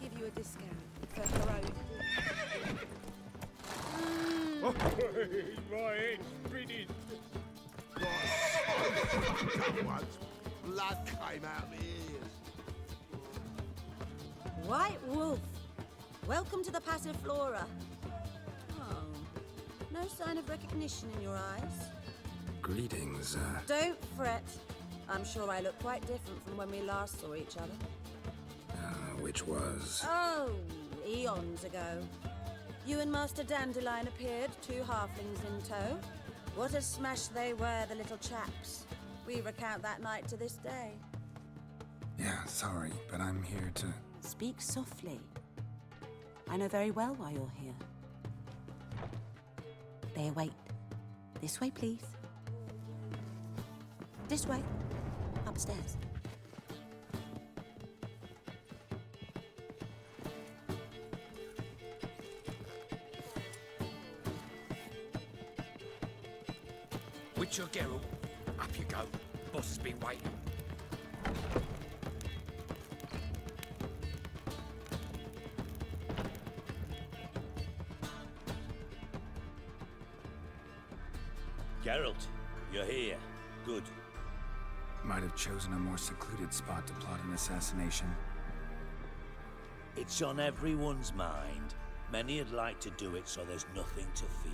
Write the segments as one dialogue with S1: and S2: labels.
S1: give you a discount for heroic.
S2: Oh, my head's spinning.
S3: Once, blood came out my ears.
S1: White Wolf, welcome to the Passiflora. Oh, no sign of recognition in your eyes.
S4: Greetings,
S1: Don't fret. I'm sure I look quite different from when we last saw each other.
S4: which was...
S1: Oh, eons ago. You and Master Dandelion appeared, 2 halflings in tow. What a smash they were, the little chaps. We recount that night to this day.
S4: Yeah, sorry, but I'm here to...
S1: Speak softly. I know very well why you're here. They await. This way, please. This way. Upstairs.
S2: Witcher Geralt, up you go. Boss has been waiting.
S5: Geralt, you're here. Good.
S4: Might have chosen a more secluded spot to plot an assassination.
S5: It's on everyone's mind. Many would like to do it, so there's nothing to fear.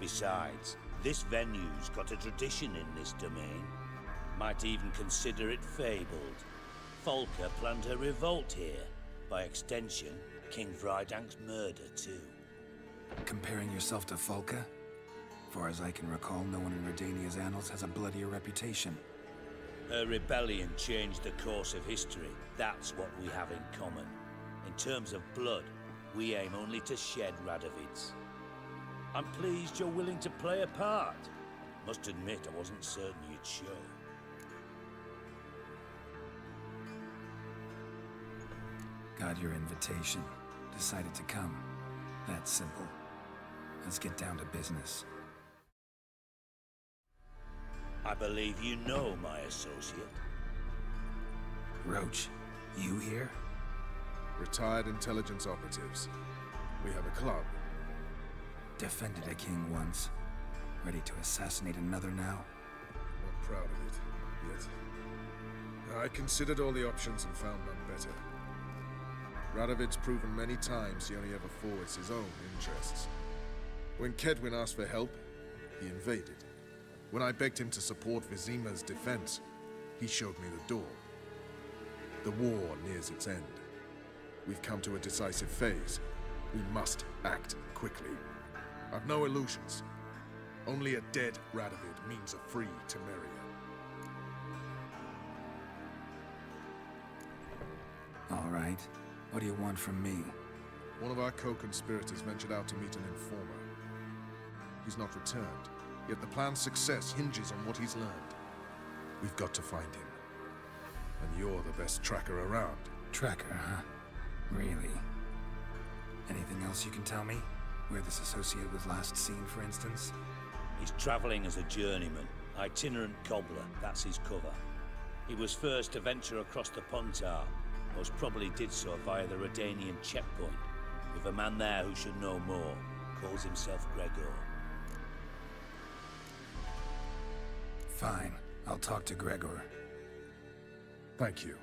S5: Besides, this venue's got a tradition in this domain. Might even consider it fabled. Folka planned her revolt here. By extension, King Vrydank's murder too.
S4: Comparing yourself to Folka? Far as I can recall, no one in Redania's annals has a bloodier reputation.
S5: Her rebellion changed the course of history. That's what we have in common. In terms of blood, we aim only to shed Radovid's. I'm pleased you're willing to play a part. Must admit, I wasn't certain you'd show.
S4: Got your invitation. Decided to come. That's simple. Let's get down to business.
S5: I believe you know my associate.
S4: Roach, you here?
S6: Retired intelligence operatives. We have a club.
S4: Defended a king once. Ready to assassinate another now?
S6: Not proud of it, yet. I considered all the options and found none better. Radovid's proven many times he only ever forwards his own interests. When Kedwin asked for help, he invaded. When I begged him to support Vizima's defense, he showed me the door. The war nears its end. We've come to a decisive phase. We must act quickly. I've no illusions. Only a dead Radovid means a free Temeria.
S4: All right. What do you want from me?
S6: One of our co-conspirators ventured out to meet an informer. He's not returned, yet the plan's success hinges on what he's learned. We've got to find him. And you're the best tracker around.
S4: Tracker, huh? Really? Anything else you can tell me? Where this associate was last seen, for instance?
S5: He's traveling as a journeyman, itinerant cobbler, that's his cover. He was first to venture across the Pontar, most probably did so via the Redanian checkpoint, with a man there who should know more, calls himself Gregor.
S4: Fine, I'll talk to Gregor.
S6: Thank you.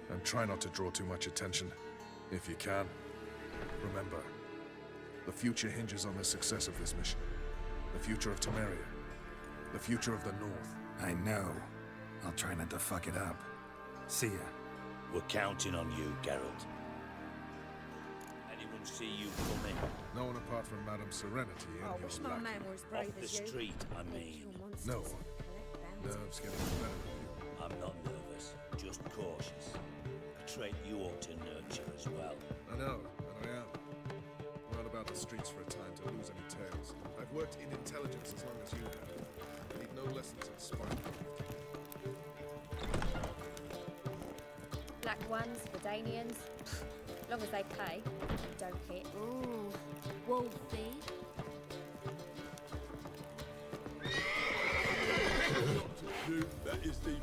S6: And try not to draw too much attention, if you can. Remember, the future hinges on the success of this mission. The future of Temeria. The future of the North.
S4: I know. I'll try not to fuck it up. See ya.
S5: We're counting on you, Geralt. Anyone see you coming?
S6: No one apart from Madame Serenity and
S1: I
S6: your
S1: wish my
S6: lackey.
S1: man were as brave
S5: Off the
S1: as you.
S5: street, I
S1: They
S5: mean.
S1: kill monsters
S6: No
S1: and
S6: one.
S1: collect bounty.
S6: Nerves getting the better of you.
S5: I'm not nervous, just cautious. A trait you ought to nurture as well.
S6: I know, and I am. Not about the streets for a time to lose any tails. I've worked in intelligence as long as you have. I need no lessons in spycraft.
S7: Black ones, Redanians. Long as they pay, don't hit.
S1: Ooh, wolfy.
S2: That is the...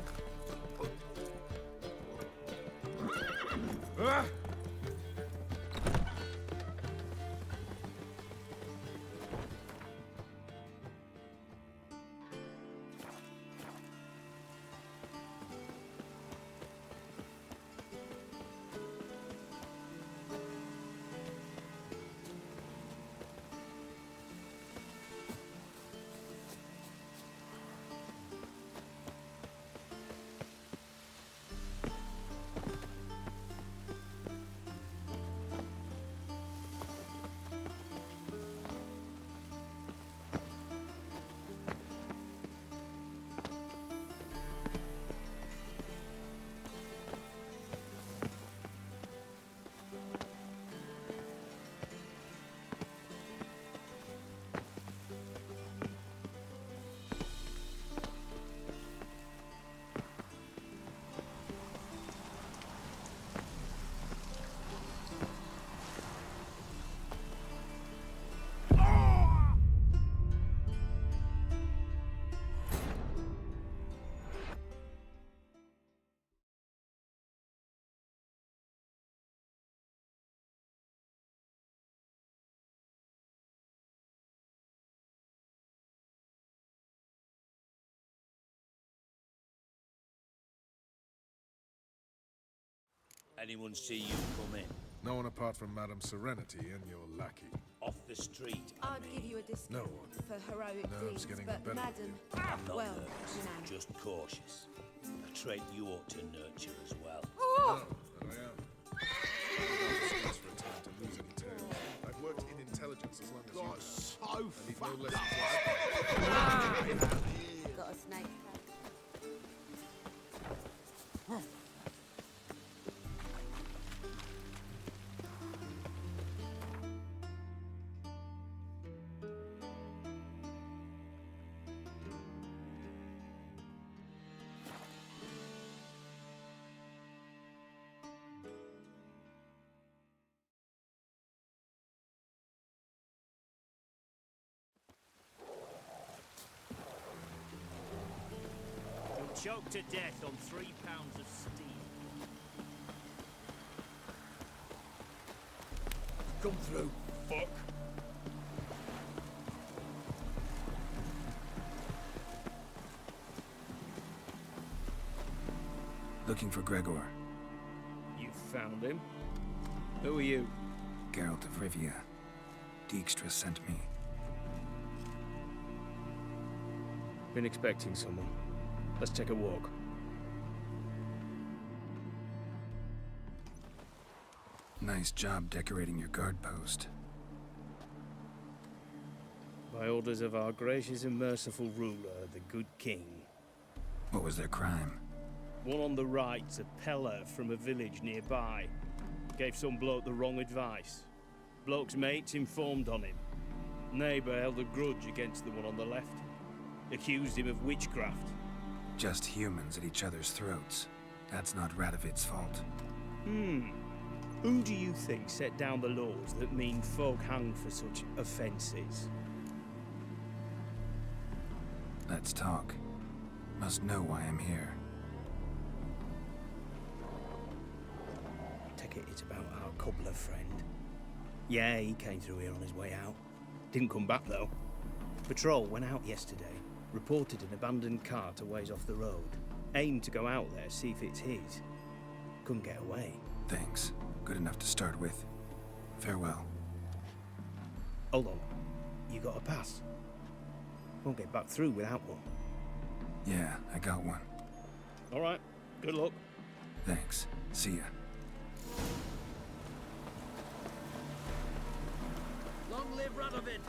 S5: Anyone see you come in?
S6: No one apart from Madame Serenity and your lackey.
S5: Off the street,
S1: I'd give you a discount
S6: No one.
S1: for heroic
S6: Nerves
S1: deeds,
S6: getting
S1: but
S6: the better of
S1: madam,
S5: I'm not
S1: well,
S5: nervous,
S1: you know.
S5: just cautious. A trait you ought to nurture as well.
S6: No, and I am. Without disgrace for a time to lose any tail. I've worked in intelligence as long as you
S3: Got
S6: have.
S3: so
S6: I need no
S3: fucked
S6: lessons.
S3: up.
S1: Got a snake.
S8: Choked to death on 3 pounds of steel.
S2: Come through, fuck.
S4: Looking for Gregor.
S8: You found him? Who are you?
S4: Geralt of Rivia. Dijkstra sent me.
S8: Been expecting someone. Let's take a walk.
S4: Nice job decorating your guard post.
S8: By orders of our gracious and merciful ruler, the good king.
S4: What was their crime?
S8: One on the right's a peller from a village nearby. Gave some bloke the wrong advice. Bloke's mates informed on him. Neighbour held a grudge against the one on the left. Accused him of witchcraft.
S4: Just humans at each other's throats. That's not Radovid's fault.
S8: Who do you think set down the laws that mean folk hang for such offences?
S4: Let's talk. Must know why I'm here.
S8: Take it it's about our cobbler friend. Yeah, he came through here on his way out. Didn't come back though. Patrol went out yesterday. Reported an abandoned cart a ways off the road. Aimed to go out there, see if it's his. Couldn't get away.
S4: Thanks. Good enough to start with. Farewell.
S8: Hold on. You got a pass? Won't get back through without one.
S4: Yeah, I got one.
S8: All right. Good luck.
S4: Thanks. See ya.
S2: Long live Radovid!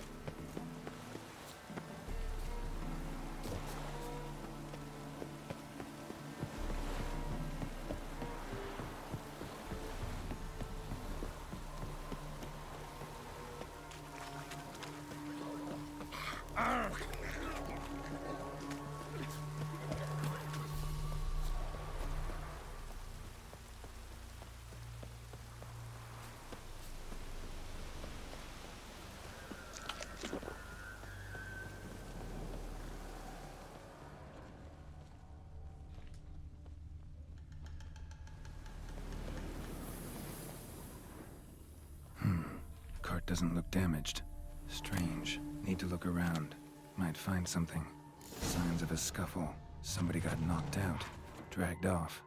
S4: doesn't look damaged. Strange. Need to look around. Might find something. Signs of a scuffle. Somebody got knocked out. Dragged off.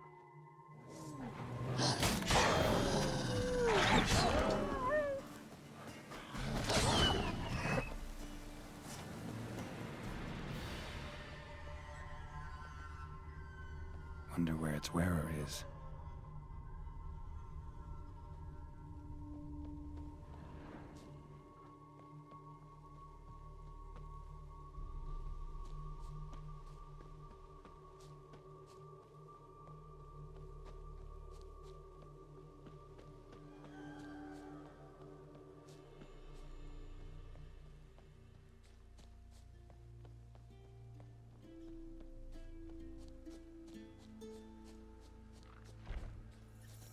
S4: Wonder where its wearer is.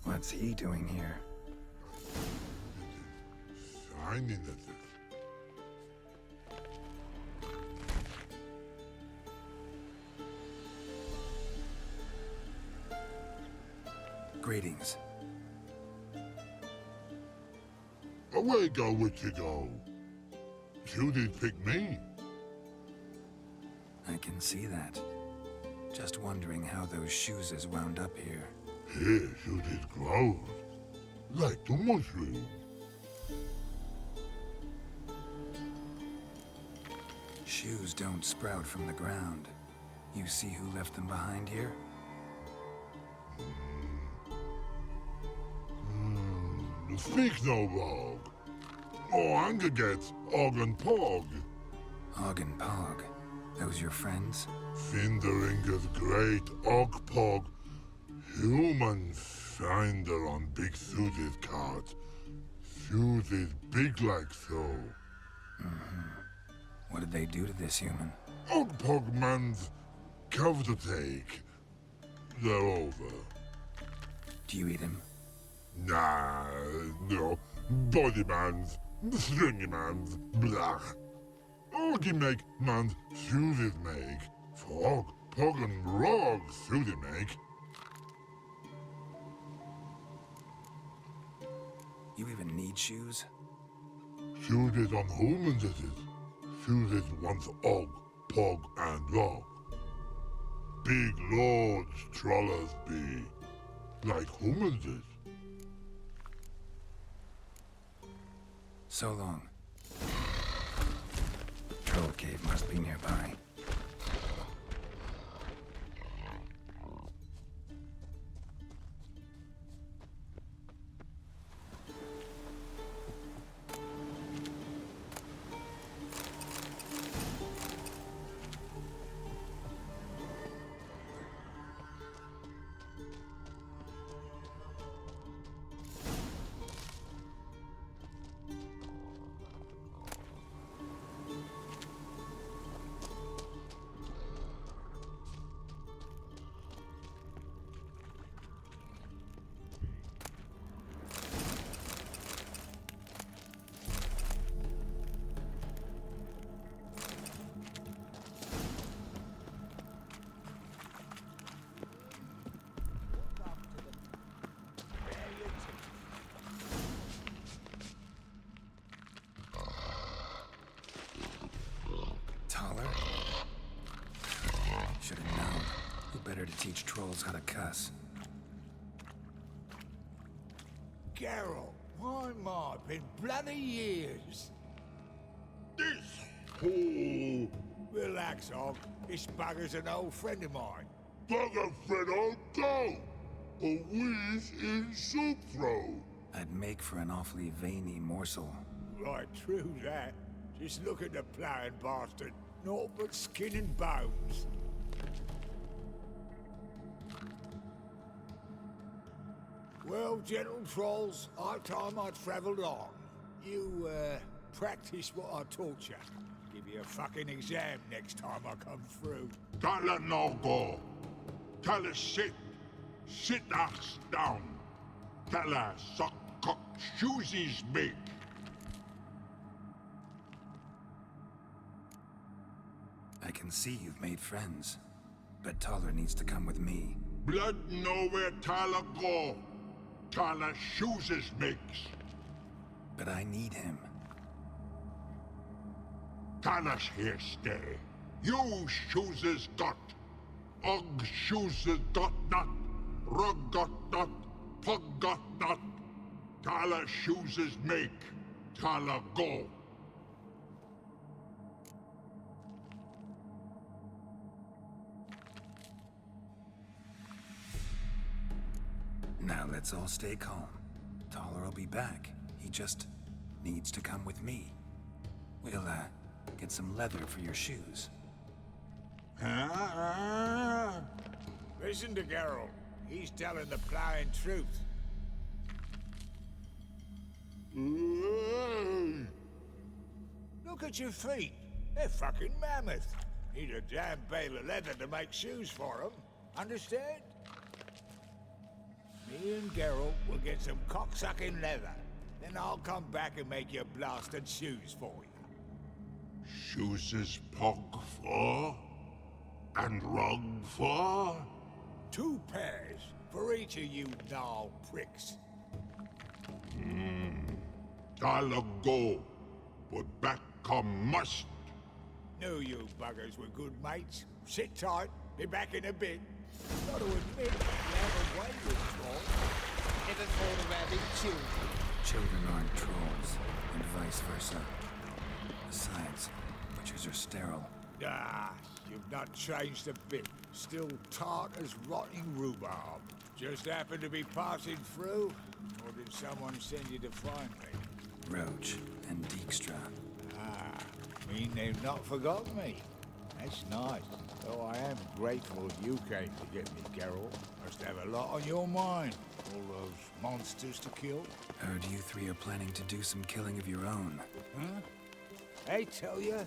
S4: What's he doing here?
S3: Shining at it.
S4: Greetings.
S3: Away go, witch you go. You did pick me.
S4: I can see that. Just wondering how those shoes is wound up here.
S3: Here, you did grow. Like the mushroom.
S4: Shoes don't sprout from the ground. You see who left them behind here?
S3: Speak no wrong. Oh, anger gets Og and Pog.
S4: Og and Pog. Those your friends?
S3: Finderinger's great Og Pog. Human finder on big suited cart. Suited big like so.
S4: What did they do to this human?
S3: Og Pog man's cover to take. They're over.
S4: Do you eat him?
S3: Nah, no. Body man's, stringy man's, blah. Oggy make man's suited make. Frog, Pog and Rog suited make.
S4: You even need shoes?
S3: Suited on humans it is. Suited once Og, Pog and Rog. Big lords trollers be. Like humans is.
S4: So long. Troll cave must be nearby. Should have known. Who better to teach trolls how to cuss?
S2: Geralt, my ma, been bloody years.
S3: This fool!
S2: Relax, Og. This bugger's an old friend of mine.
S3: Bugger Fredo, go! A wheeze in soup throw.
S4: I'd make for an awfully veiny morsel.
S2: Right, true that. Just look at the plowing bastard. Naught but skin and bones. Well, gentle trolls, our time I travelled on. You, practice what I taught you. Give you a fucking exam next time I come through.
S3: Don't let no go. Tell her sit. Sit ass down. Tell her suck cock shoesies big.
S4: I can see you've made friends. But Taller needs to come with me.
S3: Blood nowhere Tyler go. Tyler shoes is mix.
S4: But I need him.
S3: Talash here stay. You chooses got. Og chooses got not. Rug got not. Pug got not. Tala chooses make. Tala go.
S4: Now let's all stay calm. Taller will be back. He just needs to come with me. We'll, get some leather for your shoes.
S2: Listen to Geralt. He's telling the plowing truth. Look at your feet. They're fucking mammoth. Need a damn bale of leather to make shoes for them. Understand? Me and Geralt will get some cocksucking leather. Then I'll come back and make your blasted shoes for you.
S3: Chooses pog for? And rug for?
S2: 2 pairs for each of you gnarl pricks.
S3: Tala go. But back come must.
S2: Knew you buggers were good mates. Sit tight. Be back in a bit. Got to admit, you have a way with trolls. Never thought about it, children.
S4: Children aren't trolls, and vice versa. Besides, witches are sterile.
S2: Ah, you've not changed a bit. Still tart as rotting rhubarb. Just happened to be passing through? Or did someone send you to find me?
S4: Roach and Dijkstra.
S2: Ah, mean they've not forgotten me. That's nice. Though I am grateful you came to get me, Geralt. Must have a lot on your mind. All those monsters to kill.
S4: Heard you 3 are planning to do some killing of your own.
S2: Huh? They tell you?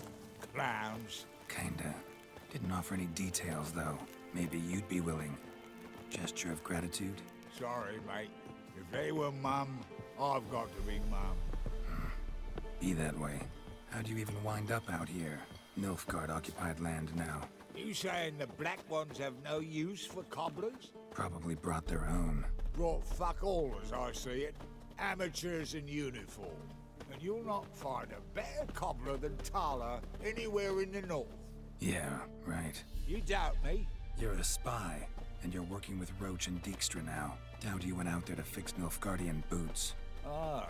S2: Clowns.
S4: Kinda. Didn't offer any details, though. Maybe you'd be willing. Gesture of gratitude?
S2: Sorry, mate. If they were mum, I've got to be mum.
S4: Be that way. How'd you even wind up out here? Nilfgaard-occupied land now.
S2: You saying the black ones have no use for cobblers?
S4: Probably brought their own.
S2: Brought fuck all as I see it. Amateurs in uniform. And you'll not find a better cobbler than Tala anywhere in the north.
S4: Yeah, right.
S2: You doubt me?
S4: You're a spy, and you're working with Roach and Dijkstra now. Doubt you went out there to fix Nilfgaardian boots.
S2: Ah,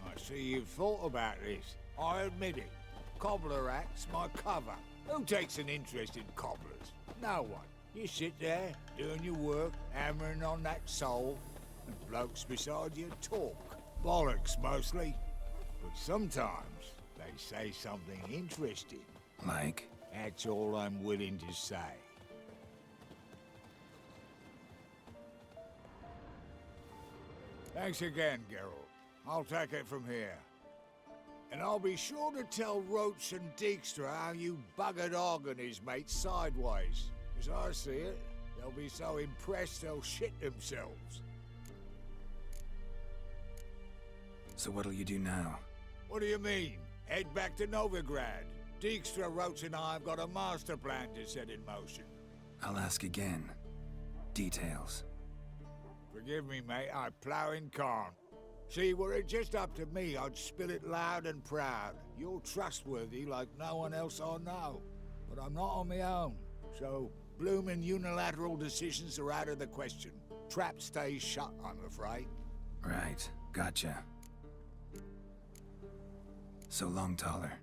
S2: I see you've thought about this. I admit it. Cobbler act's my cover. Who takes an interest in cobblers? No one. You sit there, doing your work, hammering on that sole, and blokes beside you talk. Bollocks, mostly. But sometimes they say something interesting.
S4: Like?
S2: That's all I'm willing to say. Thanks again, Geralt. I'll take it from here. And I'll be sure to tell Roach and Dijkstra how you buggered Og and his mates sideways. As I see it, they'll be so impressed they'll shit themselves.
S4: So what'll you do now?
S2: What do you mean? Head back to Novigrad. Dijkstra, Roach and I have got a master plan to set in motion.
S4: I'll ask again. Details.
S2: Forgive me, mate, I ploughing can't. See, were it just up to me, I'd spill it loud and proud. You're trustworthy like no one else I know. But I'm not on my own, so bloomin' unilateral decisions are out of the question. Trap stays shut, I'm afraid.
S4: Right, gotcha. So long, Taller,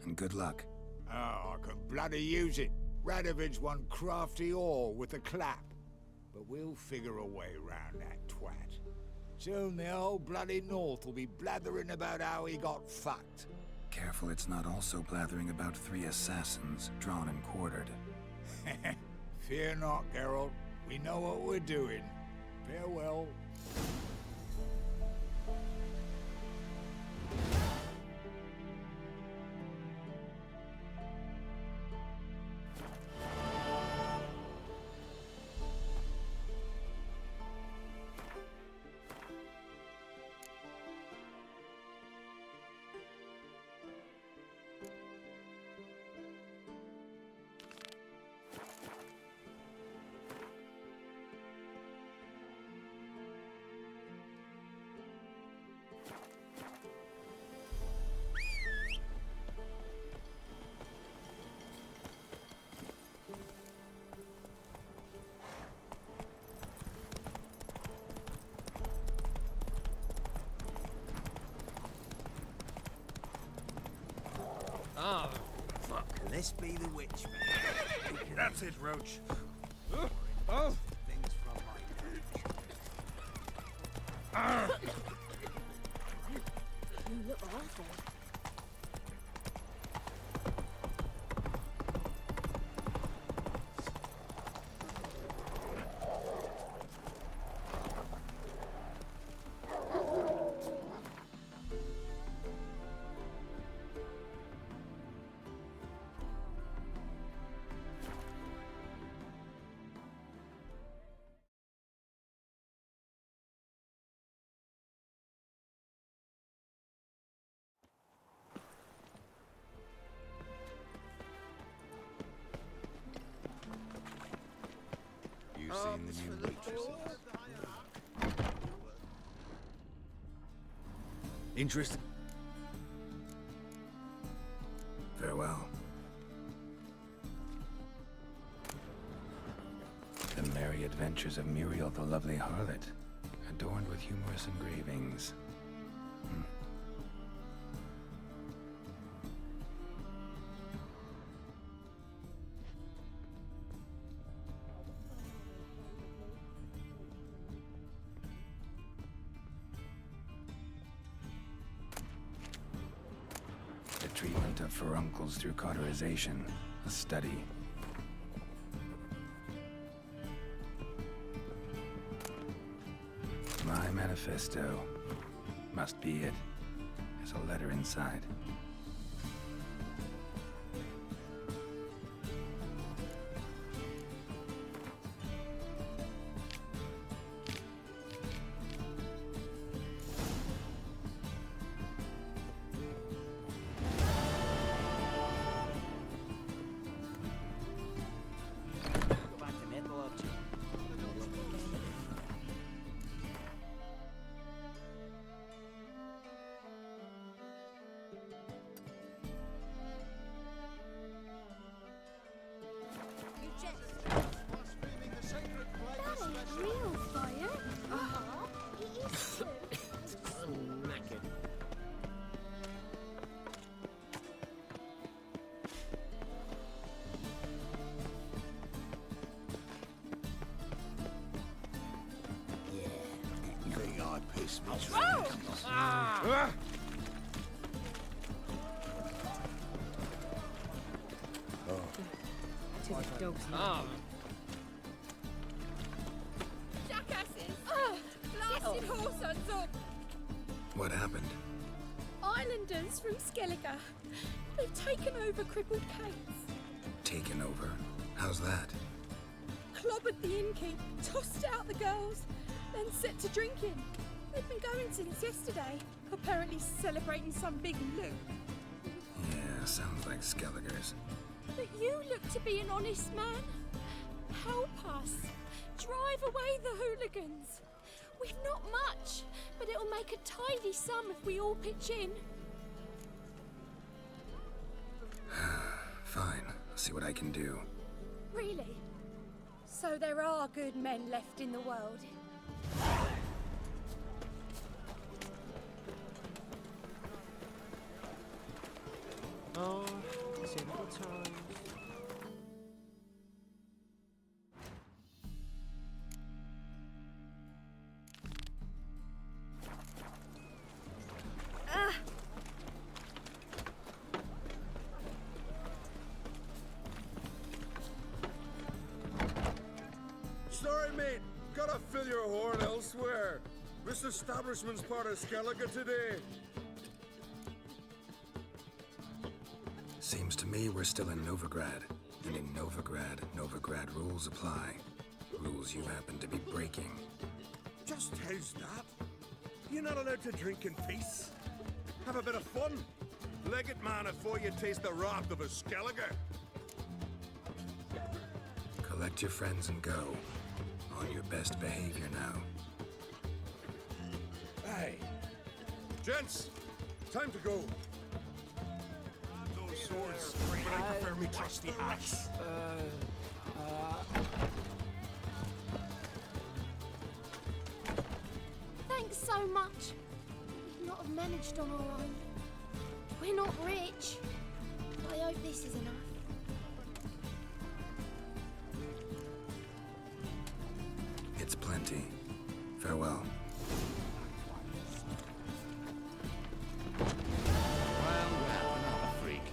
S4: and good luck.
S2: Oh, I can bloody use it. Radovid's one crafty ore with a clap. But we'll figure a way round that twat. Soon the whole bloody North will be blathering about how he got fucked.
S4: Careful it's not also blathering about 3 assassins drawn and quartered.
S2: Fear not, Geralt. We know what we're doing. Farewell.
S9: Oh, fuck.
S10: This be the witch.
S6: That's it, Roach.
S9: Oh!
S10: Things from my
S7: You look awful.
S10: You seen the new waitresses?
S6: Interesting.
S4: Farewell. The Merry Adventures of Muriel the Lovely Harlot, adorned with humorous engravings. The treatment of furuncles through cauterization, a study. My manifesto. Must be it. There's a letter inside.
S7: Real fire? It is too.
S9: I'm knackered.
S2: Think I pissed me
S9: Ah! Ah!
S11: Jackasses! Blasted whoresons up!
S4: What happened?
S11: Islanders from Skellige. They've taken over crippled Kate's.
S4: Taken over? How's that?
S11: Clobbered the innkeep, tossed out the girls, then set to drinking. They've been going since yesterday, apparently celebrating some big loot.
S4: Yeah, sounds like Skellige's.
S11: But you look to be an honest man. Help us. Drive away the hooligans. We've not much, but it'll make a tidy sum if we all pitch in.
S4: Fine, I'll see what I can do.
S11: Really? So there are good men left in the world.
S9: Oh, simple times.
S6: Sorry, mate. Gotta fill your horn elsewhere. This establishment's part of Skellige today.
S4: Seems to me we're still in Novigrad. And in Novigrad, Novigrad rules apply. Rules you happen to be breaking.
S6: Just how's that? You're not allowed to drink in peace. Have a bit of fun. Leg it, man, before you taste the wrath of a Skellige.
S4: Collect your friends and go. On your best behavior now.
S6: Hey. Gents, time to go. Those swords, but I prefer me trusty axe.
S11: Thanks so much. We'd not have managed on our own. We're not rich. I hope this is enough.
S4: It's plenty. Farewell.
S10: Well, another freak.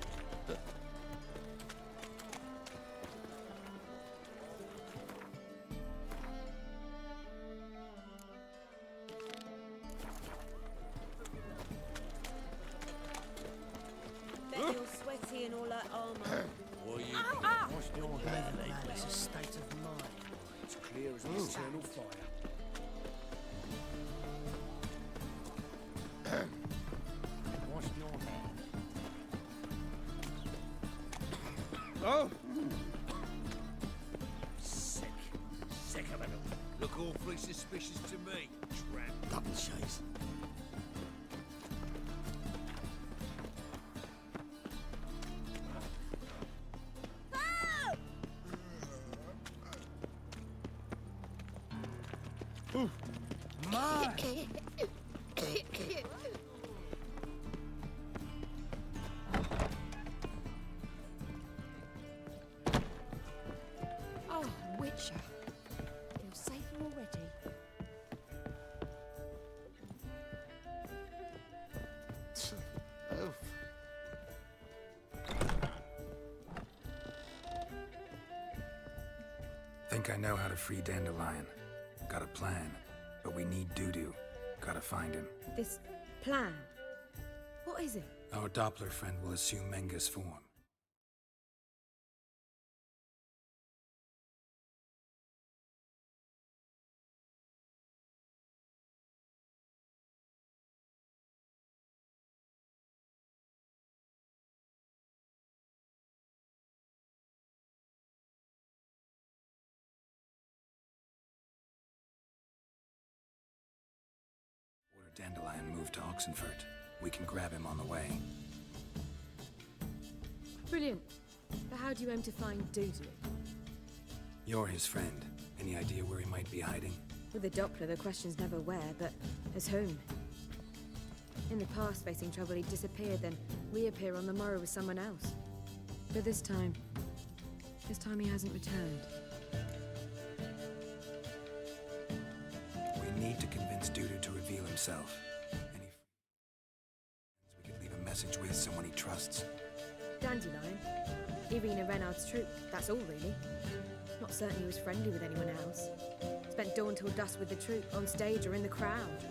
S1: Bet you're sweaty in all that armour.
S10: What are you
S9: What's your hair lately? It's a state of mind.
S8: It's clear as an eternal fire.
S10: What's your hair?
S8: Oh!
S10: Sick. Sick of it all. Look awfully suspicious to me, tramp.
S9: Double chase.
S11: Oh, Witcher. Feel safer already.
S10: Oof.
S4: Think I know how to free Dandelion. Got a plan, but we need Dudu. Gotta find him.
S12: This plan? What is it?
S4: Our Doppler friend will assume Menga's form. Order Dandelion move to Oxenfurt. We can grab him on the way.
S12: Brilliant. But how do you aim to find Dudu?
S4: You're his friend. Any idea where he might be hiding?
S12: With the Doppler, the question's never where, but as whom. In the past, facing trouble, he'd disappear, then reappear on the morrow with someone else. But this time he hasn't returned.
S4: We need to convince Dudu to reveal himself. Any we could leave a message with someone he trusts.
S12: Dandelion. Irina Renard's troop, that's all really. Not certain he was friendly with anyone else. Spent dawn till dusk with the troop, on stage or in the crowd.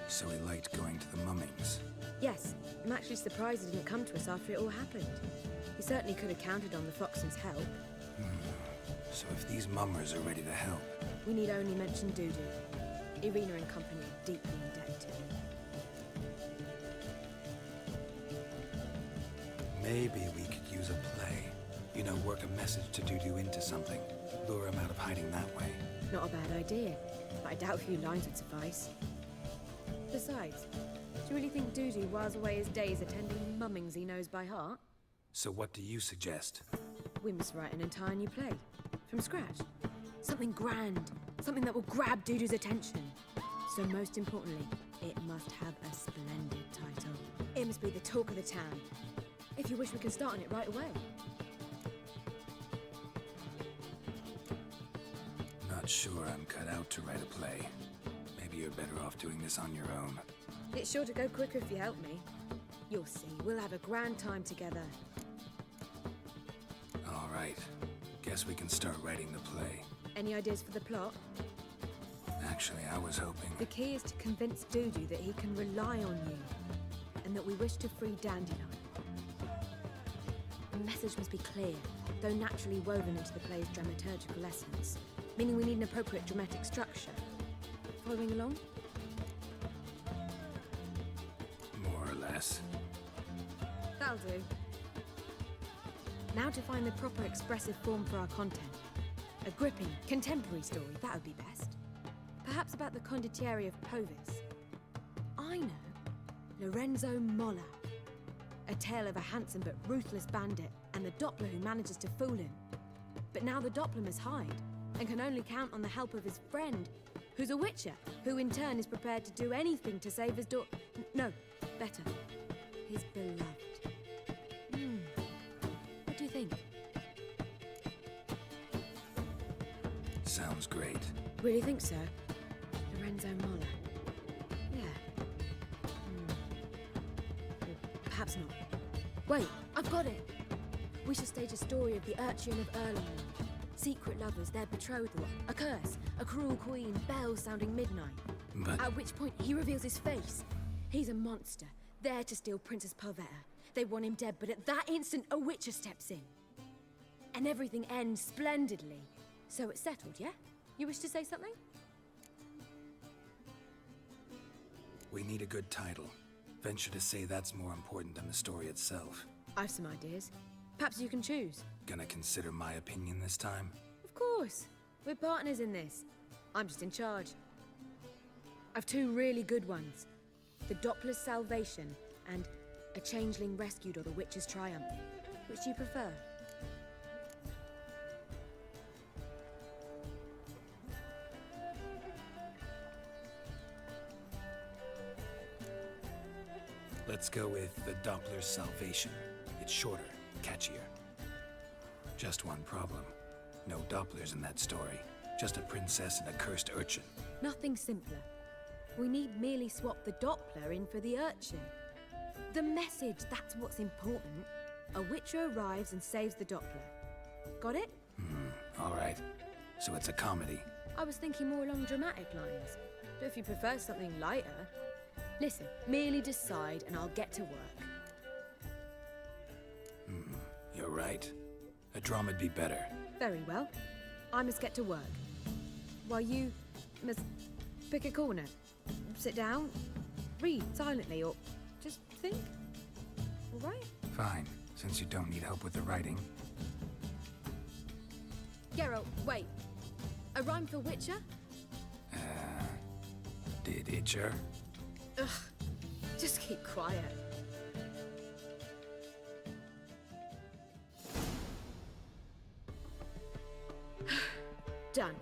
S4: So he liked going to the mummings.
S12: Yes, I'm actually surprised he didn't come to us after it all happened. He certainly could have counted on the Foxen's help.
S4: So if these mummers are ready to help...
S12: We need only mention Dudu. Irina and company are deeply indebted to him.
S4: Maybe we could use a play. You know, work a message to Dudu into something. Lure him out of hiding that way.
S12: Not a bad idea, but I doubt a few lines would suffice. Besides, do you really think Dudu whiles away his days attending mummings he knows by heart?
S4: So what do you suggest?
S12: We must write an entire new play. From scratch. Something grand. Something that will grab Dudu's attention. So most importantly, it must have a splendid title. It must be the talk of the town. If you wish, we can start on it right away.
S4: Not sure I'm cut out to write a play. Maybe you're better off doing this on your own.
S12: It's sure to go quicker if you help me. You'll see, we'll have a grand time together.
S4: All right. Guess we can start writing the play.
S12: Any ideas for the plot?
S4: Actually, I was hoping...
S12: The key is to convince Dudu that he can rely on you, and that we wish to free Dandelion. The message must be clear, though naturally woven into the play's dramaturgical essence, meaning we need an appropriate dramatic structure. Following along?
S4: More or less.
S12: That'll do. Now to find the proper expressive form for our content. A gripping, contemporary story, that would be best. Perhaps about the condottieri of Povis. I know. Lorenzo Molla. A tale of a handsome but ruthless bandit and the Doppler who manages to fool him. But now the Doppler must hide and can only count on the help of his friend, who's a witcher, who in turn is prepared to do anything to save his daughter. No, better. His beloved. Really think so? Lorenzo Moller. Yeah. Perhaps not. Wait, I've got it! We should stage a story of the Urchin of Erlenmead. Secret lovers, their betrothal, a curse, a cruel queen, bells sounding midnight.
S4: But...
S12: At which point, he reveals his face. He's a monster, there to steal Princess Pavetta. They want him dead, but at that instant, a witcher steps in. And everything ends splendidly. So it's settled, yeah? You wish to say something?
S4: We need a good title. Venture to say that's more important than the story itself.
S12: I've some ideas. Perhaps you can choose.
S4: Gonna consider my opinion this time?
S12: Of course. We're partners in this. I'm just in charge. I've two really good ones. The Dopplers' Salvation and A Changeling Rescued or the Witch's Triumph. Which do you prefer?
S4: Let's go with the Dopplers' Salvation. It's shorter, catchier. Just one problem. No Dopplers in that story. Just a princess and a cursed urchin.
S12: Nothing simpler. We need merely swap the Doppler in for the urchin. The message, that's what's important. A witcher arrives and saves the Doppler. Got it?
S4: All right. So it's a comedy.
S12: I was thinking more along dramatic lines. But if you prefer something lighter... Listen, merely decide and I'll get to work.
S4: You're right. A drama'd be better.
S12: Very well. I must get to work. While you must pick a corner. Sit down, read silently, or just think. All right?
S4: Fine, since you don't need help with the writing.
S12: Geralt, wait. A rhyme for Witcher?
S4: Did Itcher?
S12: Ugh, just keep quiet. Done.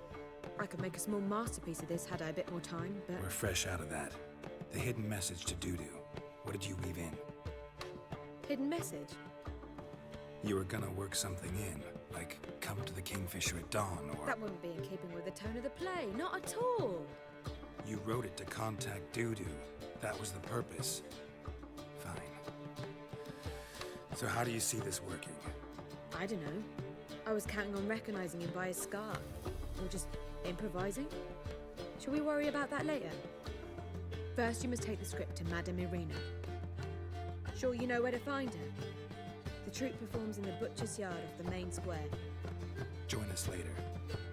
S12: I could make a small masterpiece of this had I a bit more time, but...
S4: We're fresh out of that. The hidden message to Dudu. What did you weave in?
S12: Hidden message?
S4: You were gonna work something in, like come to the Kingfisher at dawn, or...
S12: That wouldn't be in keeping with the tone of the play, not at all.
S4: You wrote it to contact Dudu. That was the purpose. Fine. So how do you see this working?
S12: I don't know. I was counting on recognizing him by his scar. Or just improvising. Shall we worry about that later? First, you must take the script to Madame Irina. Sure you know where to find her? The troupe performs in the butcher's yard of the main square.
S4: Join us later.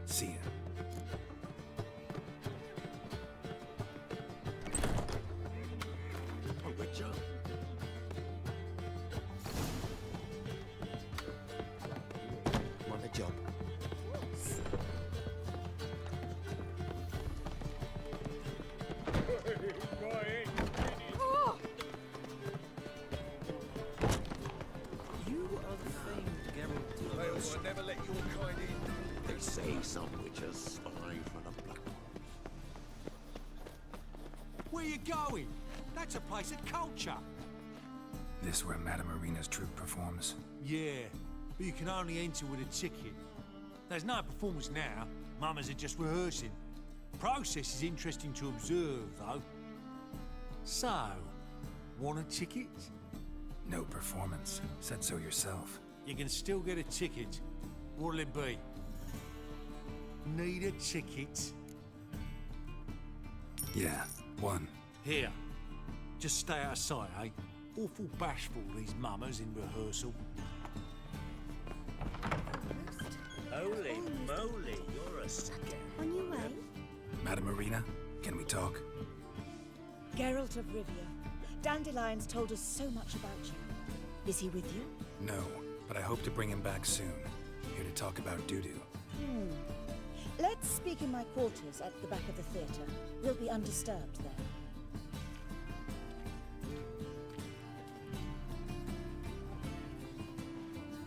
S4: See ya.
S10: Where you going? That's a place of culture.
S4: This where Madame Irina's troupe performs?
S10: Yeah, but you can only enter with a ticket. There's no performance now. Mamas are just rehearsing. Process is interesting to observe, though. So, want a ticket?
S4: No performance. Said so yourself.
S10: You can still get a ticket. What'll it be? Need a ticket?
S4: Yeah, one.
S10: Here. Just stay out of sight, eh? Awful bashful, these mamas in rehearsal.
S5: Holy moly, you're a scare.
S1: On your way?
S4: Madame Irina, can we talk?
S1: Geralt of Rivia. Dandelion's told us so much about you. Is he with you?
S4: No, but I hope to bring him back soon. Here to talk about Dudu.
S1: Let's speak in my quarters at the back of the theatre. We'll be undisturbed there.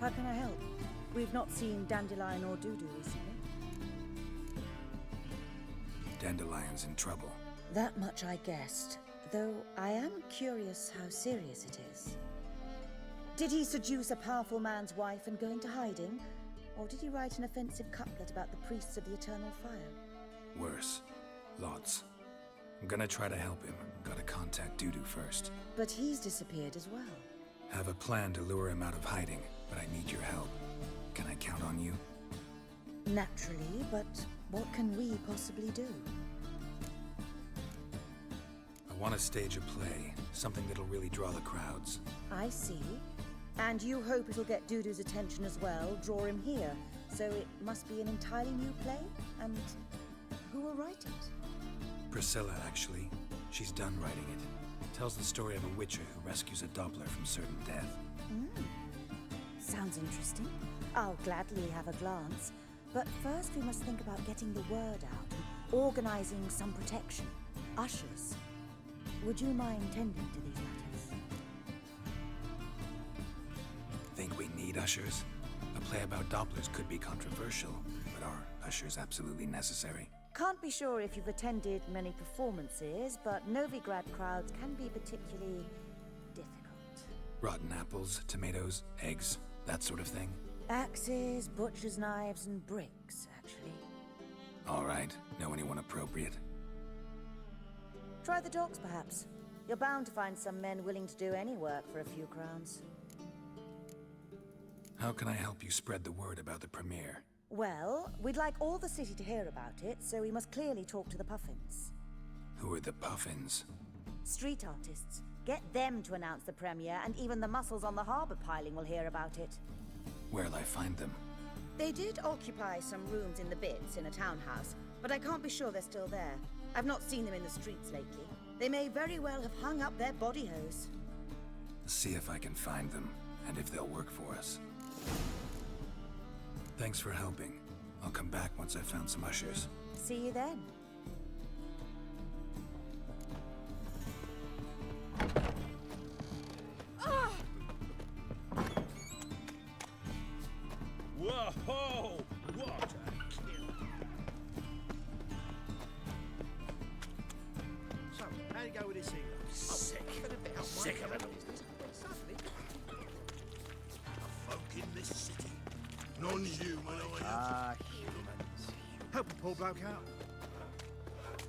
S1: How can I help? We've not seen Dandelion or Dudu recently.
S4: Dandelion's in trouble.
S1: That much I guessed, though I am curious how serious it is. Did he seduce a powerful man's wife and go into hiding? Or did he write an offensive couplet about the priests of the eternal fire?
S4: Worse. Lots. I'm gonna try to help him. Gotta contact Dudu first.
S1: But he's disappeared as well.
S4: Have a plan to lure him out of hiding, but I need your help. Can I count on you?
S1: Naturally, but what can we possibly do?
S4: I want to stage a play, something that'll really draw the crowds.
S1: I see. And you hope it'll get Dudu's attention as well, draw him here. So it must be an entirely new play? And who will write it?
S4: Priscilla, actually. She's done writing it. Tells the story of a witcher who rescues a Doppler from certain death.
S1: Sounds interesting. I'll gladly have a glance. But first we must think about getting the word out and organizing some protection. Ushers. Would you mind tending to these matters?
S4: Think we need ushers? A play about Dopplers could be controversial, but are ushers absolutely necessary?
S1: Can't be sure if you've attended many performances, but Novigrad crowds can be particularly difficult.
S4: Rotten apples, tomatoes, eggs, that sort of thing?
S1: Axes, butcher's knives, and bricks, actually.
S4: All right. Know anyone appropriate?
S1: Try the docks, perhaps. You're bound to find some men willing to do any work for a few crowns.
S4: How can I help you spread the word about the premiere?
S1: Well, we'd like all the city to hear about it, so we must clearly talk to the Puffins.
S4: Who are the Puffins?
S1: Street artists. Get them to announce the premiere, and even the muscles on the harbour piling will hear about it.
S4: Where'll I find them?
S1: They did occupy some rooms in the Bits in a townhouse, but I can't be sure they're still there. I've not seen them in the streets lately. They may very well have hung up their body hose.
S4: See if I can find them, and if they'll work for us. Thanks for helping. I'll come back once I've found some ushers.
S1: See you then.
S5: Whoa! What a kill!
S9: So, how do you go with this thing?
S5: Sick. Sick of it.
S3: Folk in this city. Non-human,
S9: Humans. Help a poor bloke out.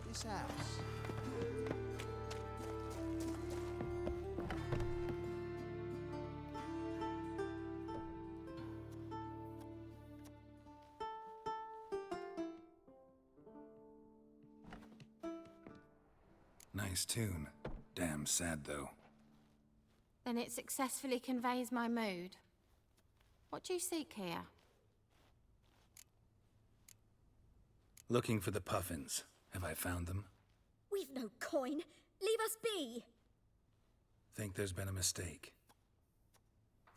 S9: This house.
S4: Nice tune. Damn sad, though.
S11: Then it successfully conveys my mood. What do you seek here?
S4: Looking for the Puffins. Have I found them?
S13: We've no coin. Leave us be.
S4: Think there's been a mistake.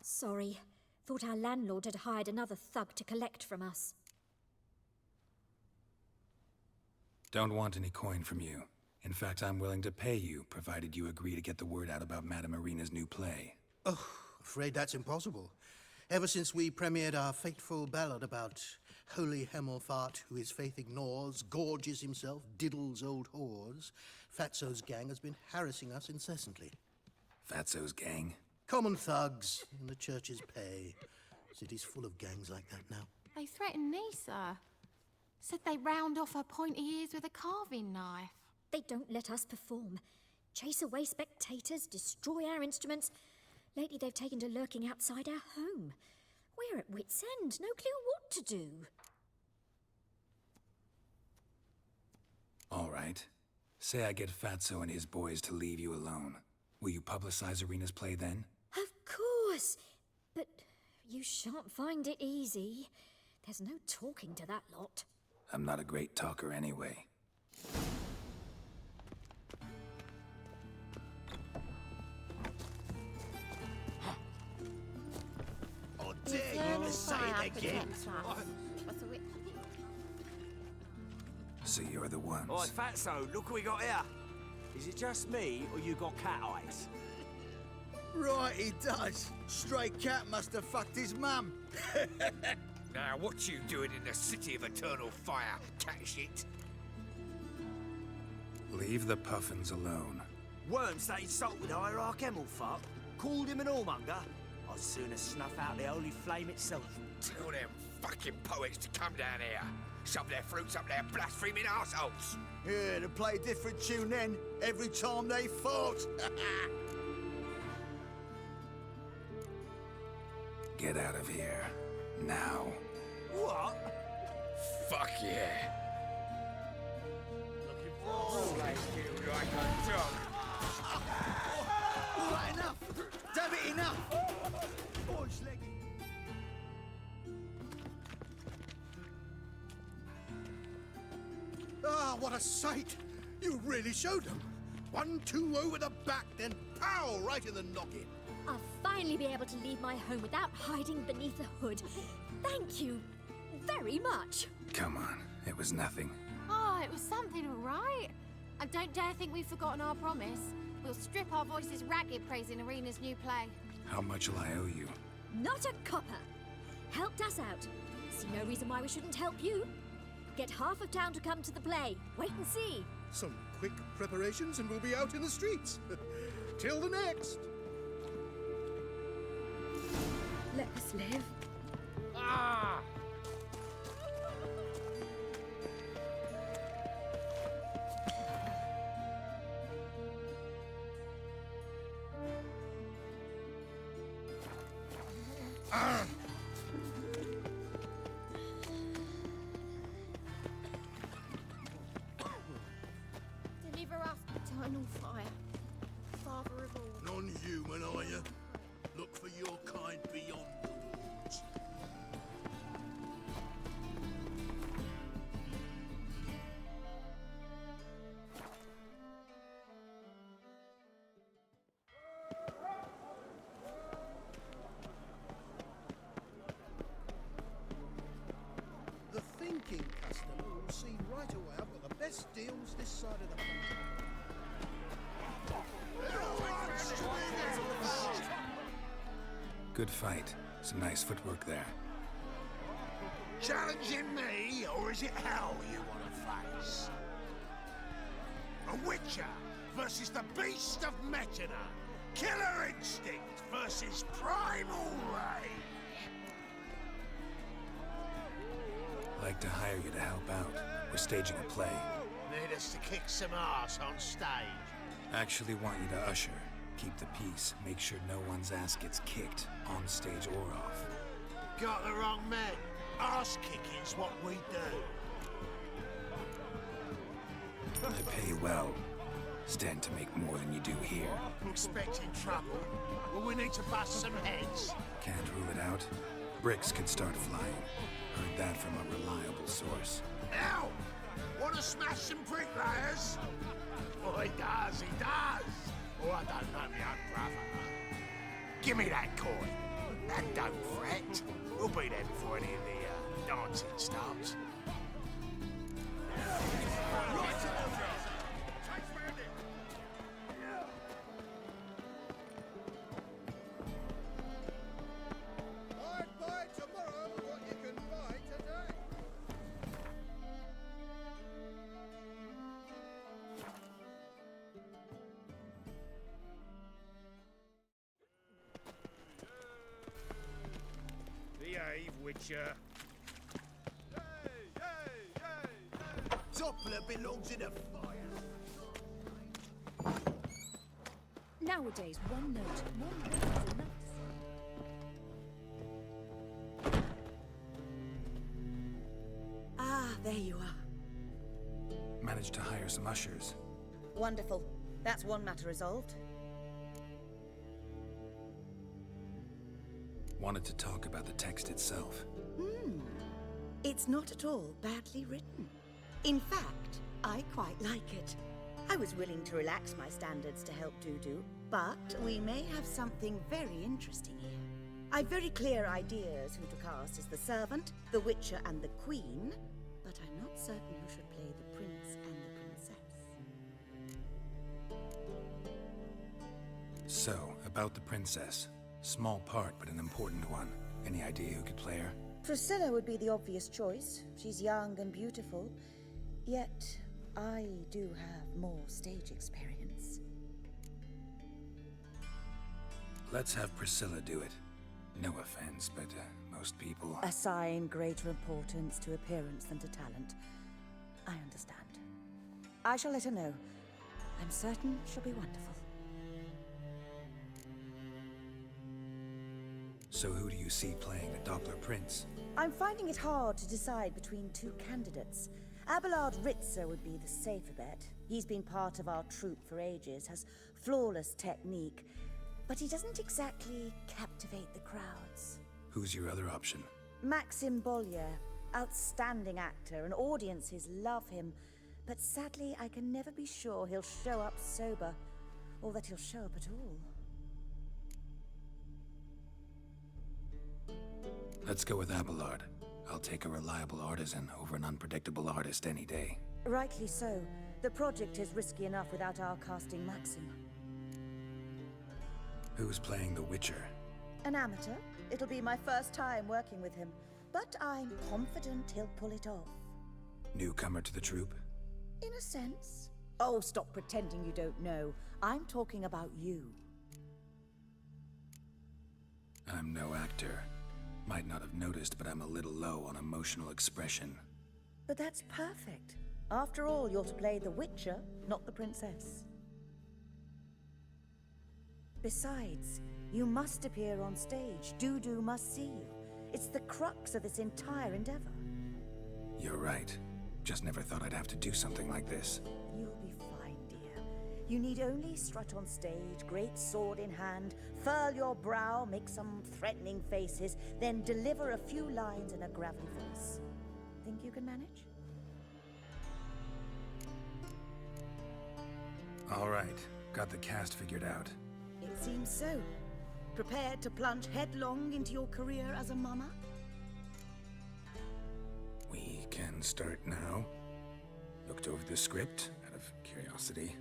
S13: Sorry. Thought our landlord had hired another thug to collect from us.
S4: Don't want any coin from you. In fact, I'm willing to pay you, provided you agree to get the word out about Madame Irina's new play.
S9: Oh, afraid that's impossible. Ever since we premiered our fateful ballad about holy Hemelfart, who his faith ignores, gorges himself, diddles old whores, Fatso's gang has been harassing us incessantly.
S4: Fatso's gang?
S9: Common thugs in the church's pay. City's full of gangs like that now.
S11: They threatened me, sir. Said they'd round off her pointy ears with a carving knife.
S13: They don't let us perform. Chase away spectators, destroy our instruments. Lately they've taken to lurking outside our home. We're at wit's end, no clue what to do.
S4: All right. Say I get Fatso and his boys to leave you alone. Will you publicize Irina's play then?
S13: Of course. But you shan't find it easy. There's no talking to that lot.
S4: I'm not a great talker anyway.
S9: Oh, dare you to say it again?
S4: So you're the ones.
S14: Oi, Fatso, look what we got here. Is it just me, or you got cat eyes?
S15: Right, he does. Stray cat must have fucked his mum.
S2: Now, what you doing in the city of eternal fire, cat shit?
S4: Leave the Puffins alone.
S14: Worms that insulted Hierarch Hemelfart, called him an whoremonger. I'd sooner snuff out the holy flame itself.
S2: Tell them fucking poets to come down here.
S14: Shove their fruits up their blaspheming arseholes.
S15: Yeah, to play a different tune then, every time they fought.
S4: Get out of here. Now.
S10: What?
S14: Fuck yeah. Looking forward to you like a dog.
S15: All right, enough. Damn it, enough. Boys, leggy. Ah, what a sight! You really showed them. 1-2 over the back, then pow, right in the noggin.
S13: I'll finally be able to leave my home without hiding beneath a hood. Thank you very much.
S4: Come on, it was nothing.
S11: Oh, it was something, all right. And don't dare think we've forgotten our promise. We'll strip our voices ragged praising Arena's new play.
S4: How much will I owe you?
S13: Not a copper. Helped us out. See no reason why we shouldn't help you. Get half of town to come to the play. Wait and see.
S9: Some quick preparations and we'll be out in the streets. Till the next.
S12: Let us live.
S14: Ah!
S11: Deliver us eternal fire, Father of all.
S9: Non-human, are you? Look for your kind beyond the walls. The thinking customer will see right away I've got the best deals this side of the pond.
S4: Good fight. Some nice footwork there.
S2: Challenging me, or is it hell you want to face? A Witcher versus the Beast of Metina. Killer instinct versus primal rage.
S4: Like to hire you to help out. We're staging a play.
S2: Need us to kick some ass on stage.
S4: Actually want you to usher. Keep the peace. Make sure no one's ass gets kicked, on stage or off.
S2: Got the wrong man. Ass kicking's what we do.
S4: I pay well. Stand to make more than you do here.
S2: Expecting trouble? Well, we need to bust some heads.
S4: Can't rule it out. Bricks could start flying. Heard that from a reliable source.
S2: Now, want to smash some bricklayers? Oh, he does, he does. Oh, I don't know my own brother. Give me that coin. And don't fret. We'll be there before any of the dancing starts.
S9: I'd buy tomorrow what you can buy today.
S14: Behave, Witcher.
S15: Doppler belongs in a fire.
S12: Nowadays, one note, one word is enough.
S1: Ah, there you are.
S4: Managed to hire some ushers.
S1: Wonderful. That's one matter resolved.
S4: Wanted to talk about the text itself.
S1: It's not at all badly written. In fact, I quite like it. I was willing to relax my standards to help Dudu, but we may have something very interesting here. I've very clear ideas who to cast as the servant, the Witcher, and the Queen, but I'm not certain who should play the Prince and the Princess.
S4: So, about the princess. Small part, but an important one. Any idea who could play her?
S1: Priscilla would be the obvious choice. She's young and beautiful, yet I do have more stage experience.
S4: Let's have Priscilla do it. No offense, but most people.
S1: Assign greater importance to appearance than to talent. I understand. I shall let her know. I'm certain she'll be wonderful.
S4: So who do you see playing the Doppler Prince?
S1: I'm finding it hard to decide between two candidates. Abelard Ritzer would be the safer bet. He's been part of our troupe for ages, has flawless technique, but he doesn't exactly captivate the crowds.
S4: Who's your other option?
S1: Maxim Bollier, outstanding actor, and audiences love him. But sadly, I can never be sure he'll show up sober, or that he'll show up at all.
S4: Let's go with Abelard. I'll take a reliable artisan over an unpredictable artist any day.
S1: Rightly so. The project is risky enough without our casting Maxim.
S4: Who's playing the Witcher?
S1: An amateur. It'll be my first time working with him, but I'm confident he'll pull it off.
S4: Newcomer to the troupe?
S1: In a sense. Oh, stop pretending you don't know. I'm talking about you.
S4: I'm no actor. Might not have noticed, but I'm a little low on emotional expression.
S1: But that's perfect. After all, you're to play the Witcher, not the princess. Besides, you must appear on stage. Dudu must see you. It's the crux of this entire endeavor.
S4: You're right. Just never thought I'd have to do something like this.
S1: You'll be fine, dear. You need only strut on stage, great sword in hand, furl your brow, make some threatening faces, then deliver a few lines in a gravelly voice. Think you can manage?
S4: All right. Got the cast figured out.
S1: It seems so. Prepared to plunge headlong into your career as a mama?
S4: We can start now. Looked over the script, out of curiosity.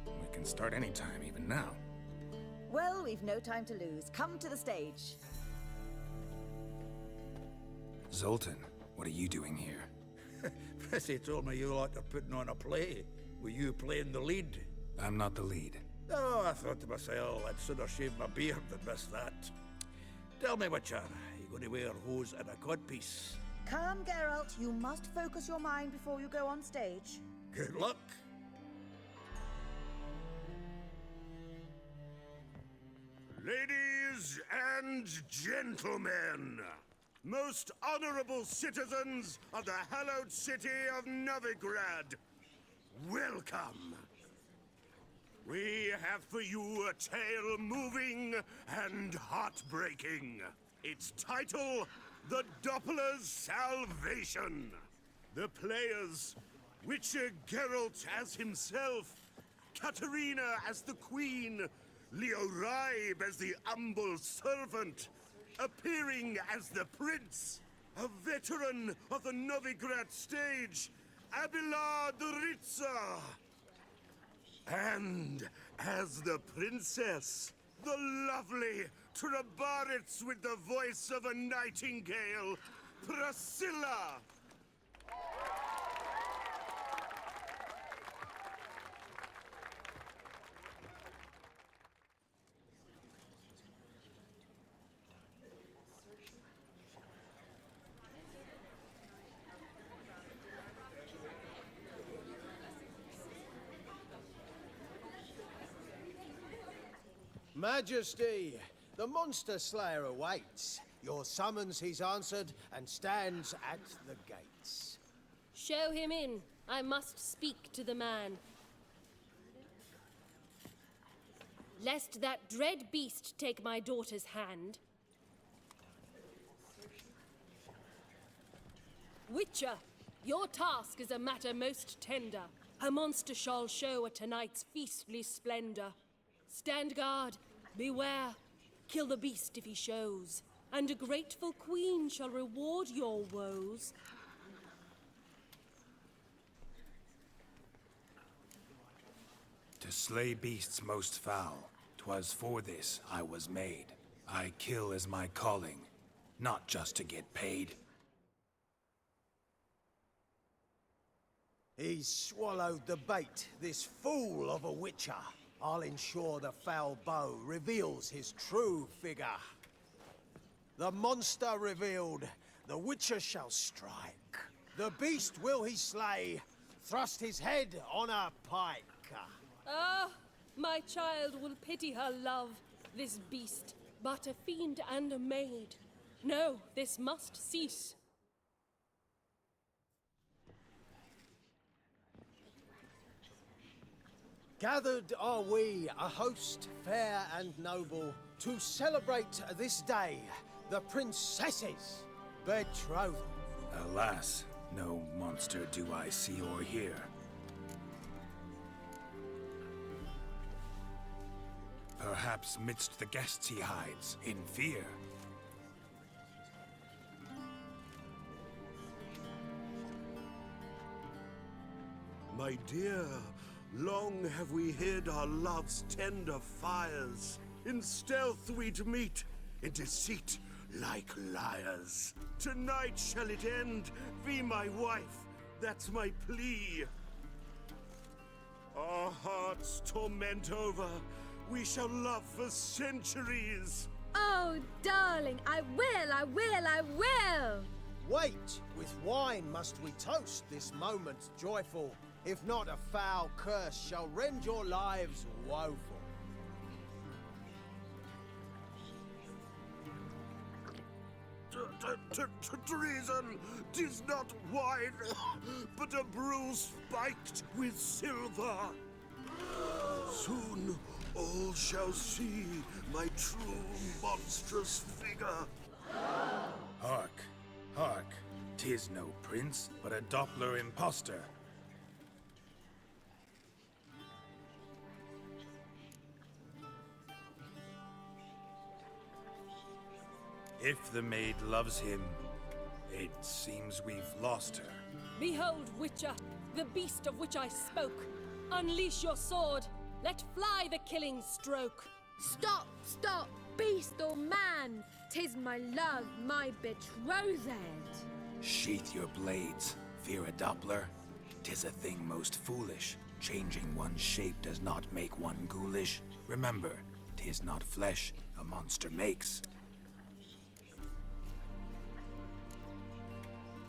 S4: We can start anytime, even now.
S1: Well, we've no time to lose. Come to the stage.
S4: Zoltan, what are you doing here?
S16: Prissy told me you like to putting on a play. Were you playing the lead?
S4: I'm not the lead.
S16: Oh, I thought to myself, I'd sooner shave my beard than miss that. Tell me, Witcher, you going to wear hose and a codpiece?
S1: Calm, Geralt. You must focus your mind before you go on stage.
S16: Good luck.
S17: Ladies and gentlemen, most honorable citizens of the hallowed city of Novigrad, welcome. We have for you a tale moving and heartbreaking. Its title, The Dopplers' Salvation. The players, Witcher Geralt as himself, Katerina as the Queen, Leo Ribe as the humble servant, appearing as the Prince, a veteran of the Novigrad stage, Abelard Ritzer. And as the Princess, the lovely Trabaritz with the voice of a nightingale, Priscilla.
S18: Majesty, the Monster Slayer awaits. Your summons he's answered and stands at the gates.
S11: Show him in. I must speak to the man. Lest that dread beast take my daughter's hand. Witcher, your task is a matter most tender. A monster shall show at tonight's feastly splendor. Stand guard, beware, kill the beast if he shows, and a grateful queen shall reward your woes.
S4: To slay beasts most foul, 'twas for this I was made. I kill as my calling, not just to get paid.
S18: He's swallowed the bait, this fool of a Witcher. I'll ensure the foul bow reveals his true figure. The monster revealed, the Witcher shall strike. The beast will he slay, thrust his head on a pike.
S11: Ah, my child will pity her love, this beast, but a fiend and a maid. No, this must cease.
S18: Gathered are we, a host fair and noble, to celebrate this day, the princess's betrothal.
S4: Alas, no monster do I see or hear. Perhaps midst the guests he hides, in fear.
S17: My dear, long have we hid our love's tender fires. In stealth we'd meet, in deceit like liars. Tonight shall it end, be my wife, that's my plea. Our hearts torment over, we shall love for centuries.
S12: Oh, darling, I will, I will, I will!
S18: Wait, with wine must we toast this moment joyful. If not, a foul curse shall rend your lives woeful.
S17: Treason! 'Tis not wine, but a brew spiked with silver. Soon all shall see my true monstrous figure.
S4: Hark, hark, 'tis no prince, but a Doppler impostor. If the maid loves him, it seems we've lost her.
S11: Behold, Witcher, the beast of which I spoke. Unleash your sword. Let fly the killing stroke.
S12: Stop, stop, beast or man! 'Tis my love, my betrothed.
S4: Sheath your blades, fear a Doppler. 'Tis a thing most foolish. Changing one's shape does not make one ghoulish. Remember, 'tis not flesh a monster makes,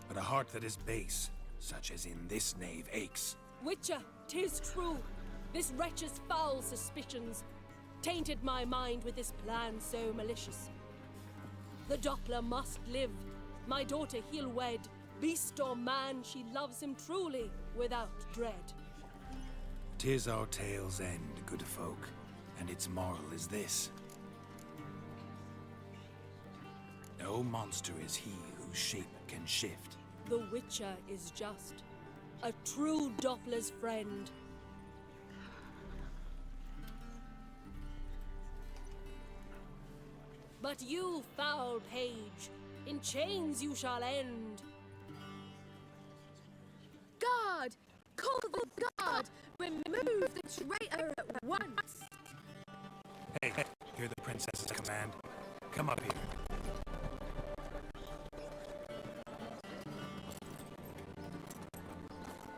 S4: but a heart that is base, such as in this knave aches.
S11: Witcher, 'tis true. This wretch's foul suspicions tainted my mind with this plan so malicious. The Doppler must live. My daughter he'll wed. Beast or man, she loves him truly, without dread.
S4: 'Tis our tale's end, good folk, and its moral is this. No monster is he whose shape can shift.
S11: The Witcher is just a true Doppler's friend. But you, foul page, in chains you shall end.
S12: Guard! Call the guard! Remove the traitor at once!
S4: Hey, hear the princess's command. Come up here.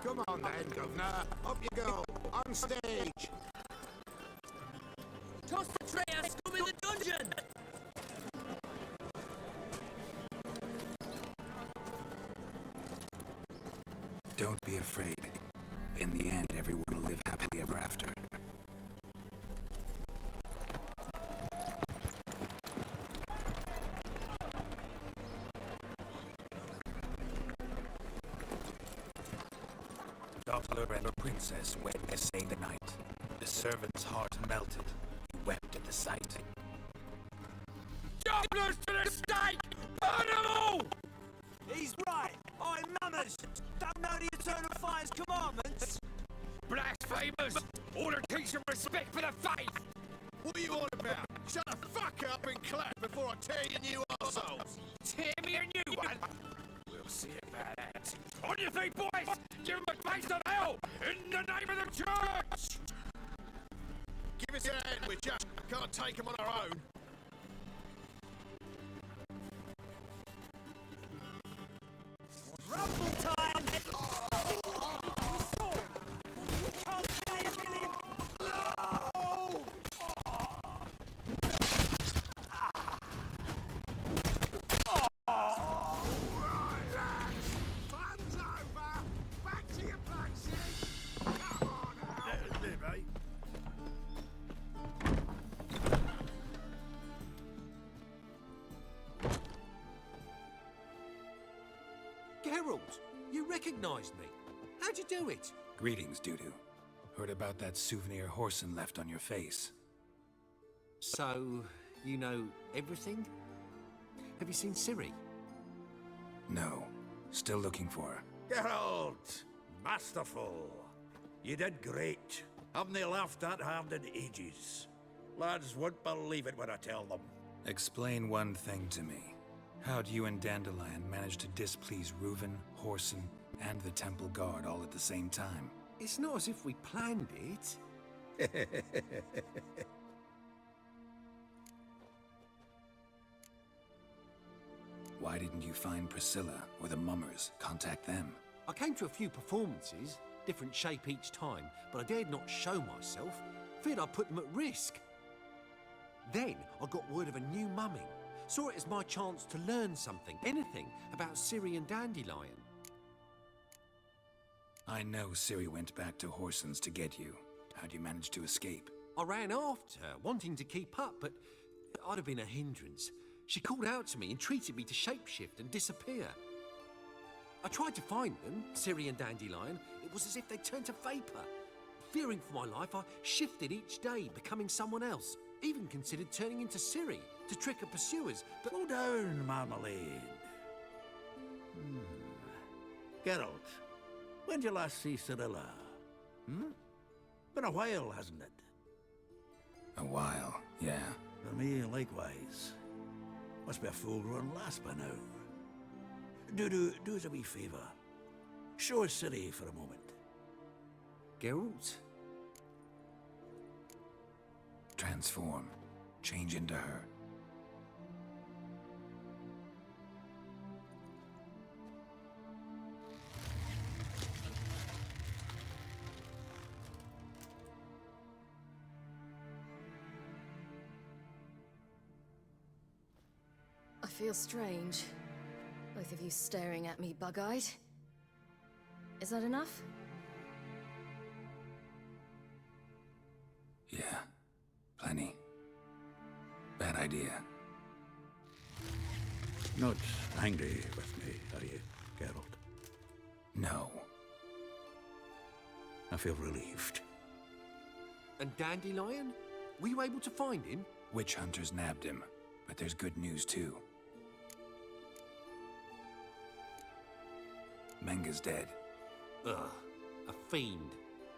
S2: Come on then, Governor. Up you go. On stage.
S14: Toss the traitor scum in the dungeon!
S4: Don't be afraid. In the end, everyone will live happily ever after. Doppler and a princess wed the same night. The servant's heart melted. He wept at the sight.
S14: Dopplers to the stake! Burn them all! He's right. I'm mummers. Don't know the eternal fire's commandments.
S19: Blasphemers! Order teach some respect for the faith!
S15: What are you on about? Shut the fuck up and clap before I tear you new arseholes!
S19: Tear me a new one? We'll see about that. On your feet, boys! Give them a taste of hell! In the name of the church!
S15: Give us a hand, Witcher. Can't take them on our own.
S14: Rumble time!
S18: recognised me. How'd you do it?
S4: Greetings, Dudu. Heard about that souvenir Horson left on your face.
S18: So, you know everything? Have you seen Ciri?
S4: No. Still looking for her.
S16: Geralt! Masterful! You did great. Haven't they laughed that hard in ages? Lads won't believe it when I tell them.
S4: Explain one thing to me. How'd you and Dandelion manage to displease Reuven, Horson, and the Temple Guard all at the same time?
S18: It's not as if we planned it.
S4: Why didn't you find Priscilla or the Mummers? Contact them.
S18: I came to a few performances, different shape each time, but I dared not show myself. Feared I'd put them at risk. Then I got word of a new mumming. Saw it as my chance to learn something, anything, about Ciri and Dandelion.
S4: I know Ciri went back to Horson's to get you. How'd you manage to escape?
S18: I ran after her, wanting to keep up, but I'd have been a hindrance. She called out to me, entreated me to shapeshift and disappear. I tried to find them, Ciri and Dandelion. It was as if they'd turned to vapour. Fearing for my life, I shifted each day, becoming someone else. Even considered turning into Ciri to trick her pursuers, but...
S16: Slow down, Marmalade. Geralt, when did you last see Cirilla? Been a while, hasn't it?
S4: A while, yeah.
S16: For me, likewise. Must be a full-grown lass by now. Do us a wee favour. Show us Ciri for a moment.
S18: Geralt?
S4: Transform. Change into her.
S20: I feel strange. Both of you staring at me bug-eyed. Is that enough?
S4: Yeah. Plenty. Bad idea.
S16: Not angry with me, are you, Geralt?
S4: No.
S16: I feel relieved.
S18: And Dandelion? Were you able to find him?
S4: Witch hunters nabbed him, but there's good news too. Menga's dead.
S18: Ugh, a fiend.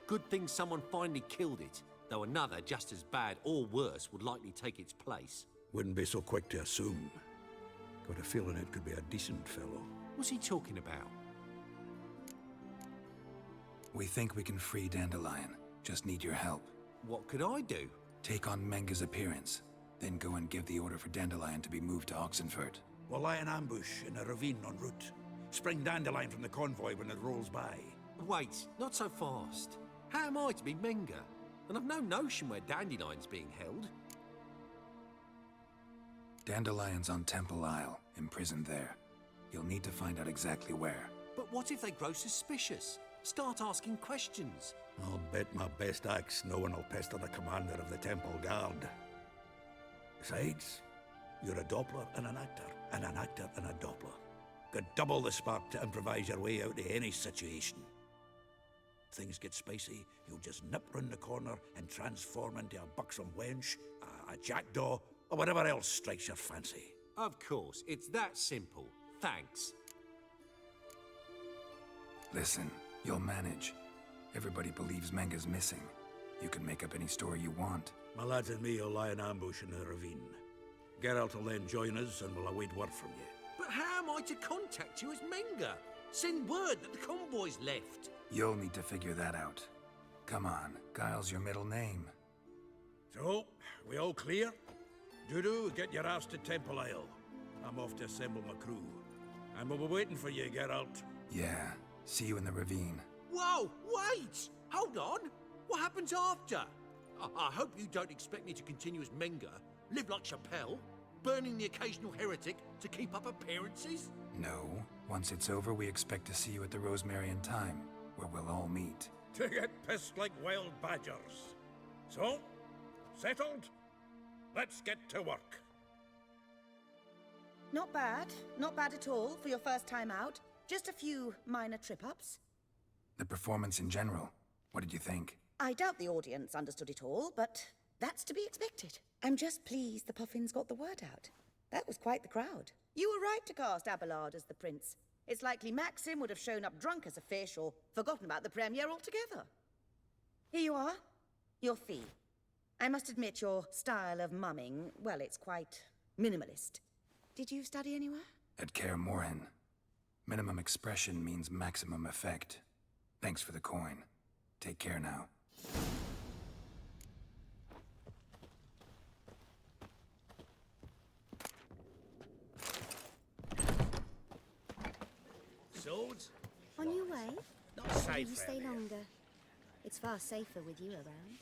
S18: Good thing someone finally killed it, though another just as bad or worse would likely take its place.
S16: Wouldn't be so quick to assume. Got a feeling it could be a decent fellow.
S18: What's he talking about?
S4: We think we can free Dandelion. Just need your help.
S18: What could I do?
S4: Take on Menga's appearance, then go and give the order for Dandelion to be moved to Oxenfurt.
S16: We'll lie in ambush in a ravine en route. Spring Dandelion from the convoy when it rolls by.
S18: Wait, not so fast. How am I to be Menga? And I've no notion where Dandelion's being held.
S4: Dandelion's on Temple Isle, imprisoned there. You'll need to find out exactly where.
S18: But what if they grow suspicious? Start asking questions.
S16: I'll bet my best axe no one will pester the commander of the Temple Guard. Besides, you're a Doppler and an actor and a Doppler. Got double the spark to improvise your way out of any situation. Things get spicy, you'll just nip round the corner and transform into a buxom wench, a jackdaw, or whatever else strikes your fancy.
S18: Of course, it's that simple. Thanks.
S4: Listen, you'll manage. Everybody believes Menga's missing. You can make up any story you want.
S16: My lads and me will lie in ambush in the ravine. Geralt will then join us and we'll await word from you.
S18: But how am I to contact you as Menga? Send word that the convoy's left.
S4: You'll need to figure that out. Come on, Guile's your middle name.
S16: So, we all clear? Dudu, get your ass to Temple Isle. I'm off to assemble my crew. And we'll be waiting for you, Geralt.
S4: Yeah, see you in the ravine.
S18: Whoa, wait! Hold on! What happens after? I hope you don't expect me to continue as Menga, live like Chappelle, burning the occasional heretic to keep up appearances?
S4: No. Once it's over, we expect to see you at the Rosemary and Thyme, where we'll all meet.
S16: To get pissed like wild badgers. So, settled? Let's get to work.
S1: Not bad. Not bad at all for your first time out. Just a few minor trip-ups.
S4: The performance in general, what did you think?
S1: I doubt the audience understood it all, but that's to be expected. I'm just pleased the Puffins got the word out. That was quite the crowd. You were right to cast Abelard as the prince. It's likely Maxim would have shown up drunk as a fish or forgotten about the premiere altogether. Here you are. Your fee. I must admit your style of mumming, well, it's quite minimalist. Did you study anywhere?
S4: At Kaer Morhen. Minimum expression means maximum effect. Thanks for the coin. Take care now.
S5: Swords?
S13: On your way?
S5: Not
S13: Or
S5: safe
S13: will you stay
S5: round here.
S13: longer? It's far safer with you around.